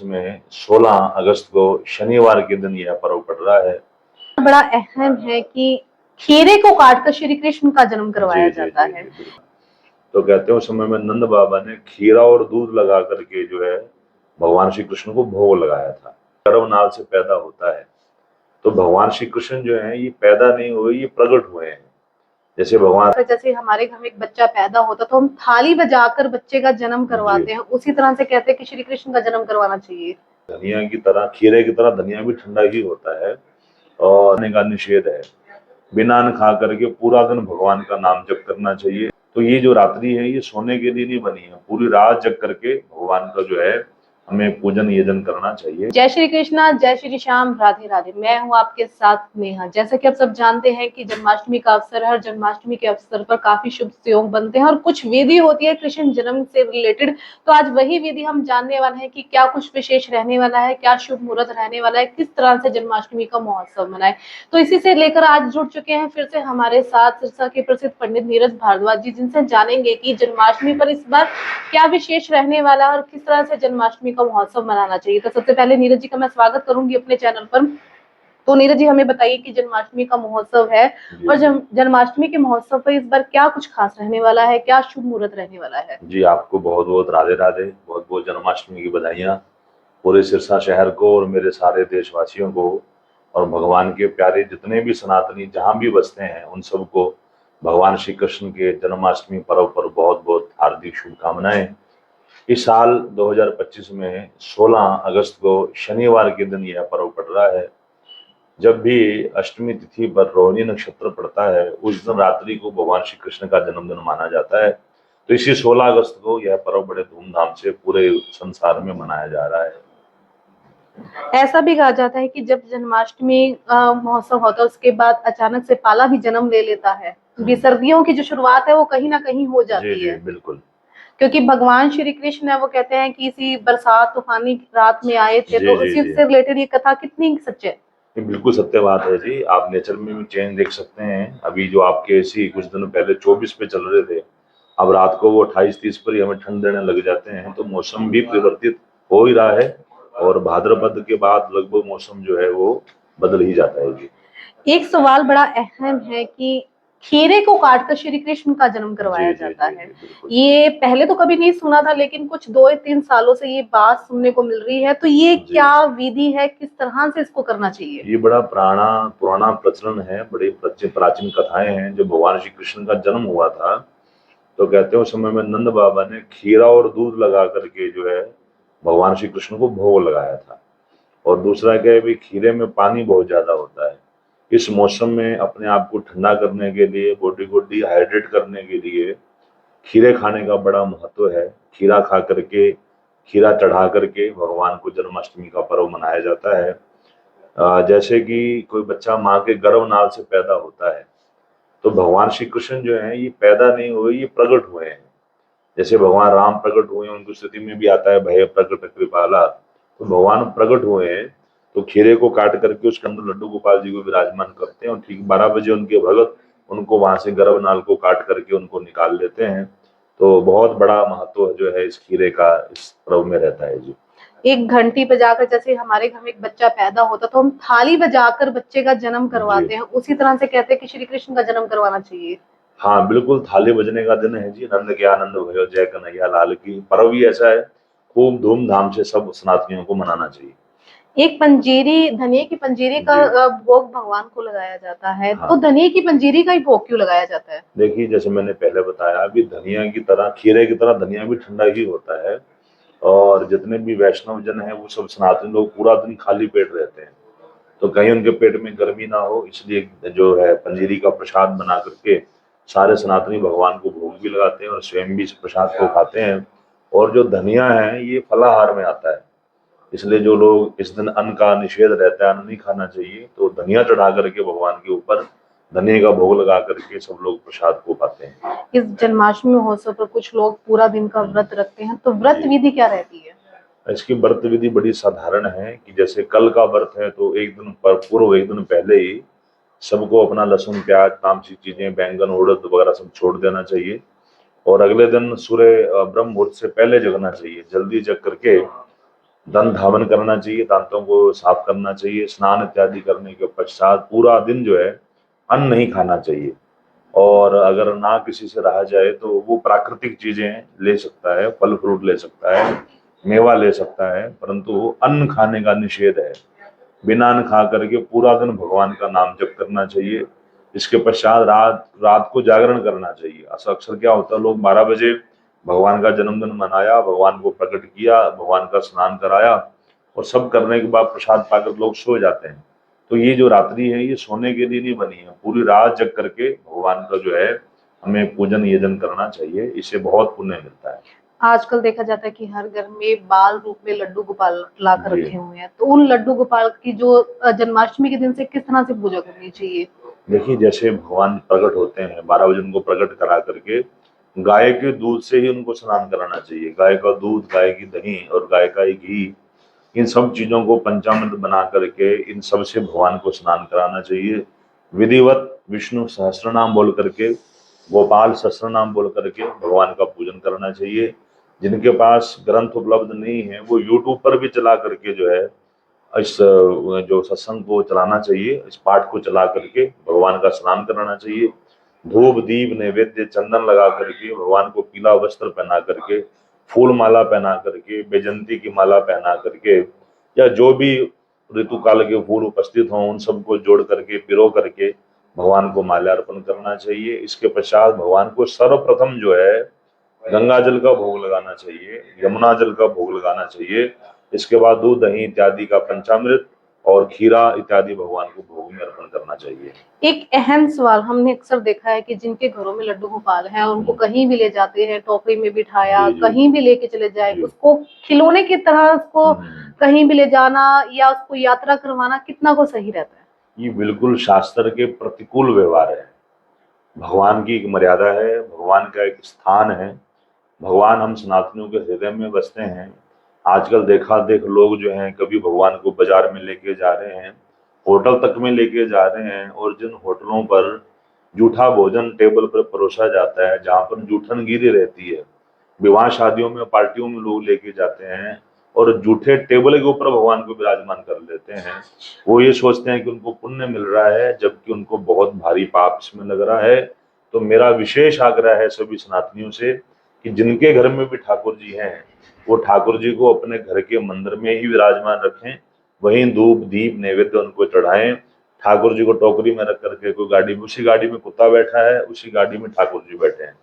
में 16 अगस्त को शनिवार के दिन यह पर्व पड़ रहा है। बड़ा अहम है कि खीरे को काटकर श्री कृष्ण का जन्म करवाया जाता है। तो कहते हैं उस समय में नंद बाबा ने खीरा और दूध लगा करके जो है भगवान श्री कृष्ण को भोग लगाया था। गर्भनाल से पैदा होता है, तो भगवान श्री कृष्ण जो है ये पैदा नहीं हुए, ये प्रकट हुए हैं। जैसे हमारे घर में एक बच्चा पैदा होता तो हम थाली बजाकर बच्चे का जन्म करवाते हैं, उसी तरह से कहते हैं कि श्री कृष्ण का जन्म करवाना चाहिए। धनिया की तरह, खीरे की तरह धनिया भी ठंडा ही होता है और खाने का निषेध है। बिना अन्न खा करके पूरा दिन भगवान का नाम जप करना चाहिए। तो ये जो रात्रि है ये सोने के लिए नहीं बनी है, पूरी रात जग करके भगवान का जो है हमें पूजन यजन करना चाहिए। जय श्री कृष्णा, जय श्री श्याम, राधे राधे। मैं हूँ आपके साथ नेहा। जैसा कि आप सब जानते हैं कि जन्माष्टमी का अवसर है और जन्माष्टमी के अवसर पर काफी शुभ योग बनते हैं और कुछ विधि होती है कृष्ण जन्म से रिलेटेड। तो आज वही विधि हम जानने वाले हैं कि क्या कुछ विशेष रहने वाला है, क्या शुभ मुहूर्त रहने वाला है, किस तरह से जन्माष्टमी का महोत्सव मनाए। तो इसी से लेकर आज जुड़ चुके हैं फिर से हमारे साथ सिरसा के प्रसिद्ध पंडित नीरज भारद्वाज जी, जिनसे जानेंगे कि जन्माष्टमी पर इस बार क्या विशेष रहने वाला है और किस तरह से जन्माष्टमी का महोत्सव मनाना चाहिए। तो सबसे पहले नीरज जी का मैं स्वागत करूंगी अपने चैनल पर। तो नीरज जी हमें बताइए कि जन्माष्टमी का महोत्सव है और जन्माष्टमी के महोत्सव पर इस बार क्या कुछ खास रहने वाला है, क्या शुभ मुहूर्त रहने वाला है। जी आपको बहुत बहुत राधे राधे, बहुत बहुत जन्माष्टमी की बधाइयाँ पूरे सिरसा शहर को और मेरे सारे देशवासियों को, और भगवान के प्यारे जितने भी सनातनी जहाँ भी बसते हैं उन सबको भगवान श्री कृष्ण के जन्माष्टमी पर्व पर बहुत बहुत हार्दिक शुभकामनाएं। इस साल 2025 में 16 अगस्त को शनिवार के दिन यह पर्व पड़ रहा है। जब भी अष्टमी तिथि पर रोहिणी नक्षत्र पड़ता है उस दिन रात्रि को भगवान श्री कृष्ण का जन्मदिन माना जाता है। तो इसी 16 अगस्त को यह पर्व बड़े धूमधाम से पूरे संसार में मनाया जा रहा है। ऐसा भी कहा जाता है कि जब जन्माष्टमी महोत्सव होता है उसके बाद अचानक से पाला भी जन्म ले लेता है। सर्दियों की जो शुरुआत है वो कहीं ना कहीं हो जाती है। बिल्कुल, क्योंकि भगवान श्री कृष्ण है वो कहते हैं कि इसी बरसात तूफानी रात में आए थे। तो उसी से रिलेटेड ये कथा कितनी सच है? बिल्कुल सत्य बात है जी। आप नेचर में भी चेंज देख सकते हैं। अभी जो आपके ऐसी कुछ दिन पहले 24 पे चल रहे थे, अब रात को वो 28-30 पर ही हमें ठंड देने लग जाते हैं। तो मौसम भी परिवर्तित हो ही रहा है और भाद्रपद के बाद लगभग मौसम जो है वो बदल ही जाता है जी। एक सवाल बड़ा अहम है कि खीरे को काटकर श्री कृष्ण का जन्म करवाया जाता है। ये पहले तो कभी नहीं सुना था, लेकिन कुछ 2-3 सालों से ये बात सुनने को मिल रही है। तो ये क्या विधि है, किस तरह से इसको करना चाहिए? ये बड़ा पुराना प्रचलन है, बड़ी प्राचीन कथाएं हैं। जो भगवान श्री कृष्ण का जन्म हुआ था तो कहते हैं उस समय में नंद बाबा ने खीरा और दूध लगा करके जो है भगवान श्री कृष्ण को भोग लगाया था। और दूसरा क्या है भी, खीरे में पानी बहुत ज्यादा होता है। इस मौसम में अपने आप को ठंडा करने के लिए, बॉडी को डिहाइड्रेट करने के लिए खीरे खाने का बड़ा महत्व है। खीरा खा करके, खीरा चढ़ा करके भगवान को जन्माष्टमी का पर्व मनाया जाता है। जैसे कि कोई बच्चा माँ के गर्भनाल से पैदा होता है, तो भगवान श्री कृष्ण जो है ये पैदा नहीं हुए, ये प्रकट हुए हैं। जैसे भगवान राम प्रकट हुए, उनकी स्थिति में भी आता है भय प्रकट कृपाला। तो भगवान प्रकट हुए हैं तो खीरे को काट करके उसके अंदर लड्डू गोपाल जी को विराजमान करते हैं और ठीक 12 बजे उनके भगत उनको वहां से गर्भनाल को काट करके उनको निकाल लेते हैं। तो बहुत बड़ा महत्व जो है इस खीरे का इस पर्व में रहता है जी। एक घंटी बजाकर, जैसे हमारे घर में एक बच्चा पैदा होता तो हम थाली बजाकर बच्चे का जन्म करवाते हैं, उसी तरह से कहते हैं कि श्री कृष्ण का जन्म करवाना चाहिए। हाँ बिल्कुल, थाली बजने का दिन है जी। नंद के आनंद भयो जय कन्हैया लाल की। पर्व भी ऐसा है, खूब धूमधाम से सब सनातनियों को मनाना चाहिए। एक पंजीरी, धनिया की पंजीरी का भोग भगवान को लगाया जाता है। हाँ। तो धनिया की पंजीरी का ही भोग क्यों लगाया जाता है? देखिए जैसे मैंने पहले बताया भी, धनिया की तरह, खीरे की तरह धनिया भी ठंडा ही होता है। और जितने भी वैष्णव जन है वो सब सनातनी लोग पूरा दिन खाली पेट रहते हैं, तो कहीं उनके पेट में गर्मी ना हो, इसलिए जो है पंजीरी का प्रसाद बना करके सारे सनातनी भगवान को भोग भी लगाते हैं और स्वयं भी इस प्रसाद को खाते हैं। और जो धनिया है ये फलाहार में आता है, इसलिए जो लोग इस दिन अन्न का निषेध रहता है, अन्न नहीं खाना चाहिए, तो धनिया चढ़ा करके भगवान के ऊपर धनिया का भोग लगा करके सब लोग प्रसाद को पाते हैं। इस जन्माष्टमी महोत्सव पर कुछ लोग पूरा दिन का व्रत रखते हैं, तो व्रत विधि क्या रहती है? इसकी व्रत विधि बड़ी साधारण है कि जैसे कल का व्रत है तो एक दिन पूर्व, एक दिन पहले ही सबको अपना लहसुन प्याज तामसी चीजें, बैंगन उड़द वगैरह सब छोड़ देना चाहिए। और अगले दिन सूर्य ब्रह्म मुहूर्त से पहले जगना चाहिए। जल्दी जग करके दंत धावन करना चाहिए, दांतों को साफ करना चाहिए। स्नान इत्यादि करने के पश्चात पूरा दिन जो है अन्न नहीं खाना चाहिए। और अगर ना किसी से रहा जाए तो वो प्राकृतिक चीजें ले सकता है, फल फ्रूट ले सकता है, मेवा ले सकता है, परंतु अन्न खाने का निषेध है। बिना अन्न खा करके पूरा दिन भगवान का नाम जप करना चाहिए। इसके पश्चात रात रात को जागरण करना चाहिए। ऐसा अक्सर क्या होता है, लोग 12 बजे भगवान का जन्मदिन मनाया, भगवान को प्रकट किया, भगवान का स्नान कराया और सब करने के बाद प्रसाद पाकर लोग सो जाते हैं। तो ये जो रात्रि है ये सोने के लिए नहीं बनी है। पूरी रात जग करके भगवान का जो है हमें पूजन यजन करना चाहिए, इससे बहुत पुण्य मिलता है। आजकल देखा जाता है कि हर घर में बाल रूप में लड्डू गोपाल ला कर जी रखे हुए हैं, तो उन लड्डू गोपाल की जो जन्माष्टमी के दिन से किस तरह से पूजा करनी चाहिए? देखिए, जैसे भगवान प्रकट होते हैं 12 बजे उनको प्रकट करा करके गाय के दूध से ही उनको स्नान कराना चाहिए। गाय का दूध, गाय की दही और गाय का ही घी, इन सब चीजों को पंचामृत बना करके इन सब से भगवान को स्नान कराना चाहिए। विधिवत विष्णु सहस्त्र नाम बोल करके, गोपाल सहस्त्र नाम बोल करके भगवान का पूजन करना चाहिए। जिनके पास ग्रंथ उपलब्ध नहीं है वो यूट्यूब पर भी चला करके जो है इस जो सत्संग को चलाना चाहिए, इस पाठ को चला करके भगवान का स्नान कराना चाहिए। धूप दीप नैवेद्य चंदन लगा करके भगवान को पीला वस्त्र पहना करके, फूल माला पहना करके, बैजंती की माला पहना करके, या जो भी ऋतु काल के फूल उपस्थित हों उन सबको जोड़ करके पिरो करके भगवान को माल्यार्पण करना चाहिए। इसके पश्चात भगवान को सर्वप्रथम जो है गंगा जल का भोग लगाना चाहिए, यमुना जल का भोग लगाना चाहिए। इसके बाद दूध दही इत्यादि का पंचामृत और खीरा इत्यादि भगवान को भोग में अर्पण करना चाहिए। एक अहम सवाल हमने अक्सर देखा है कि जिनके घरों में लड्डू गोपाल हैं उनको कहीं भी ले जाते हैं, टोकरी में बिठाया, जी जी कहीं भी लेके चले जाए, जी। उसको खिलौने की तरह उसको कहीं भी ले जाना या उसको यात्रा करवाना कितना को सही रहता है? ये बिल्कुल शास्त्र के प्रतिकूल व्यवहार है। भगवान की एक मर्यादा है, भगवान का एक स्थान है। भगवान हम सनातनियों के हृदय में बसते हैं। आजकल देखा देख लोग जो हैं कभी भगवान को बाजार में लेके जा रहे हैं, होटल तक में लेके जा रहे हैं, और जिन होटलों पर जूठा भोजन टेबल पर परोसा जाता है, जहाँ पर जूठनगिरी रहती है, विवाह शादियों में पार्टियों में लोग लेके जाते हैं और जूठे टेबल के ऊपर भगवान को विराजमान कर लेते हैं। वो ये सोचते हैं कि उनको पुण्य मिल रहा है, जबकि उनको बहुत भारी पाप इसमें लग रहा है। तो मेरा विशेष आग्रह है सभी सनातनियों से कि जिनके घर में भी ठाकुर जी हैं वो ठाकुर जी को अपने घर के मंदिर में ही विराजमान रखें, वहीं धूप दीप नैवेद्य उनको चढ़ाएं। ठाकुर जी को टोकरी में रख करके कोई गाड़ी में, उसी गाड़ी में कुत्ता बैठा है उसी गाड़ी में ठाकुर जी बैठे हैं,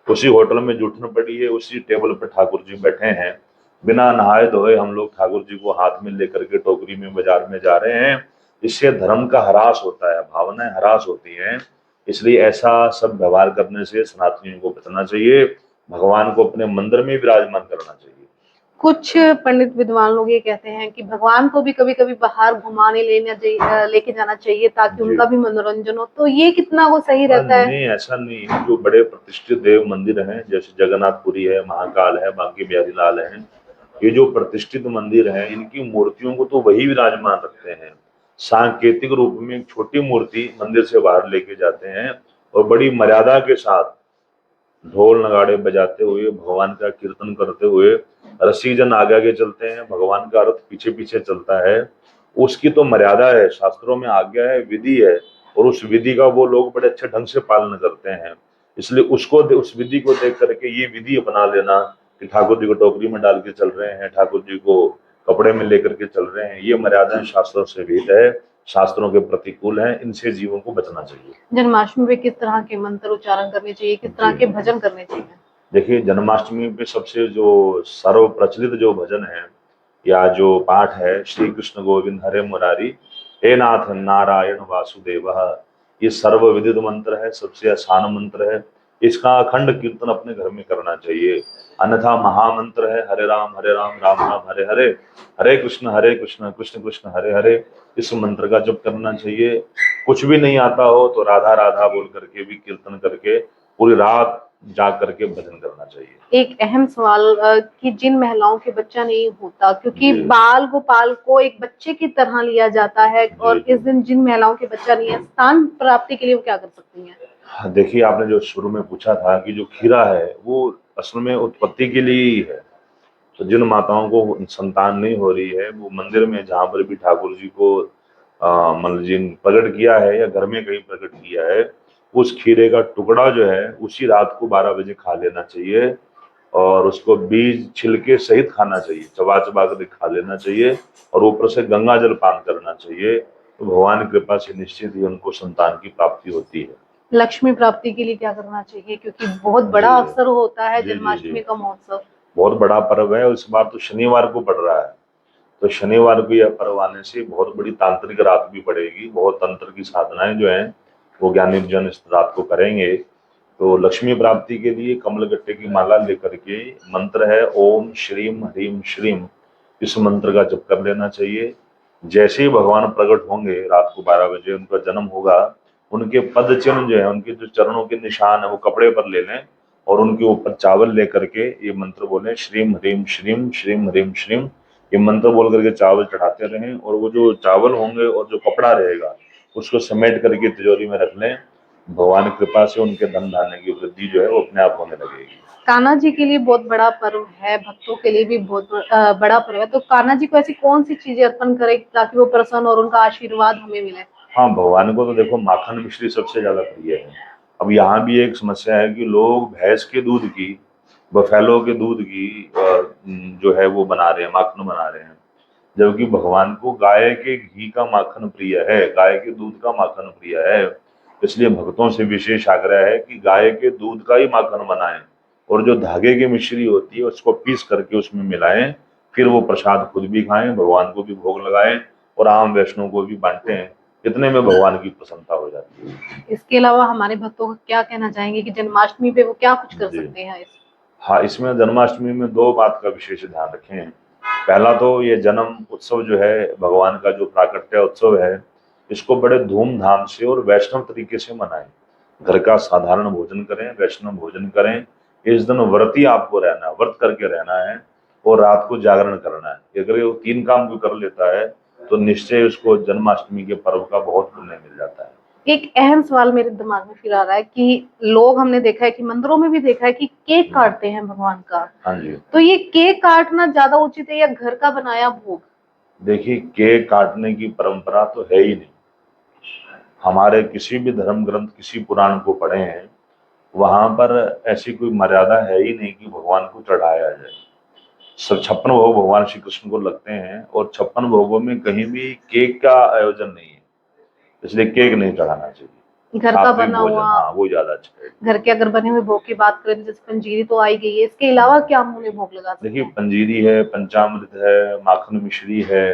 उसी होटल में जूठन पड़ी है उसी टेबल पर ठाकुर जी बैठे हैं। बिना नहाए धोए हम लोग ठाकुर जी को हाथ में लेकर के टोकरी में बाजार में जा रहे हैं। इससे धर्म का ह्रास होता है, भावनाएं ह्रास होती हैं। इसलिए ऐसा सब व्यवहार करने से सनातनियों को बचना चाहिए, भगवान को अपने मंदिर में विराजमान करना चाहिए। कुछ पंडित विद्वान लोग ये कहते हैं कि भगवान को भी कभी कभी बाहर घुमाने लेके जाना चाहिए ताकि जी उनका भी मनोरंजन हो, तो ये कितना वो सही रहता है? नहीं, ऐसा नहीं है। जो बड़े प्रतिष्ठित देव मंदिर हैं जैसे जगन्नाथपुरी है, महाकाल है, बांके बिहारी लाल है, ये जो प्रतिष्ठित मंदिर हैं इनकी मूर्तियों को तो वही विराजमान रखते हैं। सांकेतिक रूप में एक छोटी मूर्ति मंदिर से बाहर लेके जाते हैं और बड़ी मर्यादा के साथ ढोल नगाड़े बजाते हुए भगवान का कीर्तन करते हुए रसिकजन आगे आगे चलते हैं, भगवान का रथ पीछे पीछे चलता है। उसकी तो मर्यादा है, शास्त्रों में आज्ञा है, विधि है, और उस विधि का वो लोग बड़े अच्छे ढंग से पालन करते हैं। इसलिए उस विधि को देख करके ये विधि अपना लेना कि ठाकुर जी को टोकरी में डाल के चल रहे हैं, ठाकुर जी को कपड़े में लेकर के चल रहे हैं, ये मर्यादाएं शास्त्रों से विहित है, शास्त्रों के प्रतिकूल हैं, इनसे जीवों को बचना चाहिए। जन्माष्टमी पे किस तरह के मंत्र उच्चारण करने चाहिए, किस तरह के भजन करने चाहिए? देखिए, जन्माष्टमी पे सबसे जो सर्व प्रचलित जो भजन है या जो पाठ है, श्री कृष्ण गोविंद हरे मुरारी, हे नाथ नारायण वासुदेव, ये सर्व विदित मंत्र है, सबसे आसान मंत्र है। इसका अखंड कीर्तन अपने घर में करना चाहिए। अन्यथा महामंत्र है हरे राम राम राम हरे हरे, हरे कृष्ण कृष्ण कृष्ण हरे हरे, इस मंत्र का जप करना चाहिए। कुछ भी नहीं आता हो तो राधा राधा बोल करके भी कीर्तन करके पूरी रात जाग करके भजन करना चाहिए। एक अहम सवाल कि जिन महिलाओं के बच्चा नहीं होता, क्योंकि जी बाल गोपाल को एक बच्चे की तरह लिया जाता है, और जी इस दिन जिन महिलाओं के बच्चा नहीं है, स्थान प्राप्ति के लिए वो क्या कर सकती हैं? हाँ, देखिए, आपने जो शुरू में पूछा था कि जो खीरा है वो असल में उत्पत्ति के लिए ही है। तो जिन माताओं को संतान नहीं हो रही है, वो मंदिर में जहाँ पर भी ठाकुर जी को मतलब जिन प्रकट किया है या घर में कहीं प्रकट किया है, उस खीरे का टुकड़ा जो है उसी रात को 12 बजे खा लेना चाहिए, और उसको बीज छिलके सहित खाना चाहिए, चबा चबा कर खा लेना चाहिए, और ऊपर से गंगा जल पान करना चाहिए। तो भगवान की कृपा से निश्चित ही उनको संतान की प्राप्ति होती है। लक्ष्मी प्राप्ति के लिए क्या करना चाहिए, क्योंकि बहुत बड़ा जी अवसर होता है जी जी जी, जन्माष्टमी का महोत्सव। बहुत बड़ा पर्व है, और इस बार तो शनिवार को पड़ रहा है, तो शनिवार को यह पर्व आने से बहुत बड़ी तांत्रिक रात भी पड़ेगी, बहुत तंत्र की साधनाएं जो हैं वो ज्ञानी जन इस रात को करेंगे। तो लक्ष्मी प्राप्ति के लिए कमलगट्टे की माला लेकर के, मंत्र है ओम श्रीम ह्रीम श्रीम, इस मंत्र का जप कर लेना चाहिए। जैसे ही भगवान प्रकट होंगे रात को 12 बजे, उनका जन्म होगा, उनके पद चिन्ह जो है, उनके जो चरणों के निशान है, वो कपड़े पर ले लें, और उनके ऊपर चावल लेकर के ये मंत्र बोलें, श्रीम ह्रीम श्रीम श्रीम ह्रीम श्रीम। ये मंत्र बोल करके चावल चढ़ाते रहें, और वो जो चावल होंगे और जो कपड़ा रहेगा उसको समेट करके तिजोरी में रख लें। भगवान की कृपा से उनके धन धान्य की वृद्धि जो है वो अपने आप होने लगेगी। कान्हा जी के लिए बहुत बड़ा पर्व है, भक्तों के लिए भी बहुत बड़ा पर्व है, तो कान्हा जी को ऐसी कौन सी चीजें अर्पण करें ताकि वो प्रसन्न और उनका आशीर्वाद हमें मिले? हाँ, भगवान को तो देखो माखन मिश्री सबसे ज्यादा प्रिय है। अब यहाँ भी एक समस्या है कि लोग भैंस के दूध की, बफेलो के दूध की जो है वो बना रहे हैं, माखन बना रहे हैं, जबकि भगवान को गाय के घी का माखन प्रिय है, गाय के दूध का माखन प्रिय है। इसलिए भक्तों से विशेष आग्रह है कि गाय के दूध का ही माखन बनाएं, और जो धागे की मिश्री होती है उसको पीस करके उसमें मिलाएं, फिर वो प्रसाद खुद भी खाएं, भगवान को भी भोग लगाएं, और आम वैष्णव को भी बांटें। इतने में भगवान की प्रसन्नता हो जाती है। इसके अलावा हमारे भक्तों को क्या कहना चाहेंगे कि जन्माष्टमी पे वो क्या कुछ कर जी सकते हैं? हाँ, इसमें जन्माष्टमी में दो बात का विशेष ध्यान रखें। पहला तो ये जन्म उत्सव जो है, भगवान का जो प्राकट्य उत्सव है, इसको बड़े धूमधाम से और वैष्णव तरीके से मनाएं। घर का साधारण भोजन करें, वैष्णव भोजन करें। इस दिन व्रती आपको रहना है, व्रत करके रहना है, और रात को जागरण करना है। अगर ये 3 काम को कर लेता है तो निश्चय उसको जन्माष्टमी के पर्व का बहुत पुण्य मिल जाता है। एक अहम सवाल मेरे दिमाग में फिर आ रहा है कि लोग, हमने देखा है कि मंदिरों में भी देखा है कि केक काटते हैं भगवान का, हाँ जी, तो ये केक काटना ज्यादा उचित है या घर का बनाया भोग? देखिए केक काटने की परंपरा तो है ही नहीं। हमारे किसी भी धर्म ग्रंथ, किसी पुराण को पढ़े हैं, वहां पर ऐसी कोई मर्यादा है ही नहीं कि भगवान को चढ़ाया जाए। सब 56 भोग भगवान श्री कृष्ण को लगते हैं, और 56 भोगों में कहीं भी केक का आयोजन नहीं है, इसलिए केक नहीं चढ़ाना चाहिए। घर का सात्विक बना भोजन, हुआ, हाँ वो ज्यादा अच्छा है। घर के अगर बने हुए भोग की बात करें तो जैसे पंजीरी तो आई गई है, इसके अलावा क्या हम उन्हें भोग लगा सकते देखिए हैं? पंजीरी है, पंचामृत है, माखन मिश्री है,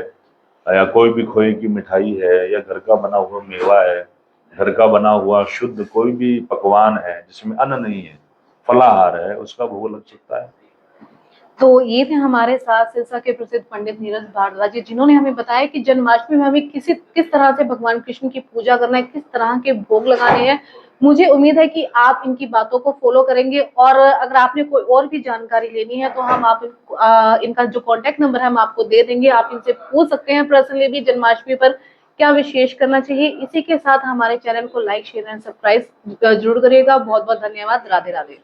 या कोई भी खोए की मिठाई है, या घर का बना हुआ मेवा है, घर का बना हुआ शुद्ध कोई भी पकवान है जिसमें अन्न नहीं है, फलाहार है, उसका भोग लग सकता है। तो ये थे हमारे साथ सिरसा के प्रसिद्ध पंडित नीरज भारद्वाज जी, जिन्होंने हमें बताया कि जन्माष्टमी में हमें किस तरह से भगवान कृष्ण की पूजा करना है, किस तरह के भोग लगाने हैं। मुझे उम्मीद है कि आप इनकी बातों को फॉलो करेंगे, और अगर आपने कोई और भी जानकारी लेनी है तो इनका जो कॉन्टेक्ट नंबर है हम आपको दे देंगे, आप इनसे पूछ सकते हैं पर्सनली भी जन्माष्टमी पर क्या विशेष करना चाहिए। इसी के साथ हमारे चैनल को लाइक, शेयर एंड सब्सक्राइब जरूर करिएगा। बहुत बहुत धन्यवाद। राधे राधे।